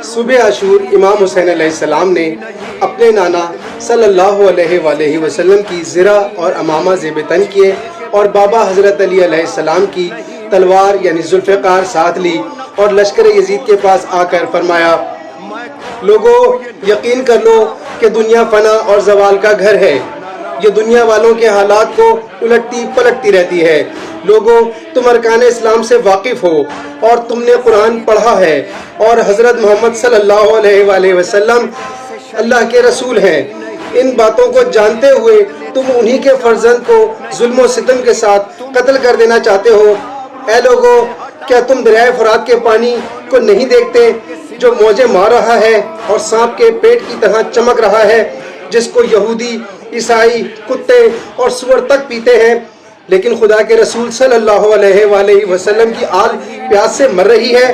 صبح عاشور امام حسین علیہ السلام نے اپنے نانا صلی اللہ علیہ وآلہ وسلم کی زرہ اور امامہ زیب تن کیے اور بابا حضرت علی علیہ السلام کی تلوار یعنی ذوالفقار ساتھ لی اور لشکر یزید کے پاس آ کر فرمایا، لوگوں یقین کر لو کہ دنیا فنا اور زوال کا گھر ہے، یہ دنیا والوں کے حالات کو الٹتی پلٹتی رہتی ہے۔ لوگوں تم ارکان اسلام سے واقف ہو اور تم نے قرآن پڑھا ہے اور حضرت محمد صلی اللہ علیہ وآلہ وسلم اللہ کے رسول ہیں، ان باتوں کو جانتے ہوئے تم انہی کے فرزند کو ظلم و ستم کے ساتھ قتل کر دینا چاہتے ہو۔ اے لوگوں، کیا تم دریائے فرات کے پانی کو نہیں دیکھتے جو موجیں مار رہا ہے اور سانپ کے پیٹ کی طرح چمک رہا ہے، جس کو یہودی، عیسائی، کتے اور سور تک پیتے ہیں، لیکن خدا کے رسول صلی اللہ علیہ وآلہ وسلم کی آل پیاس سے مر رہی ہے۔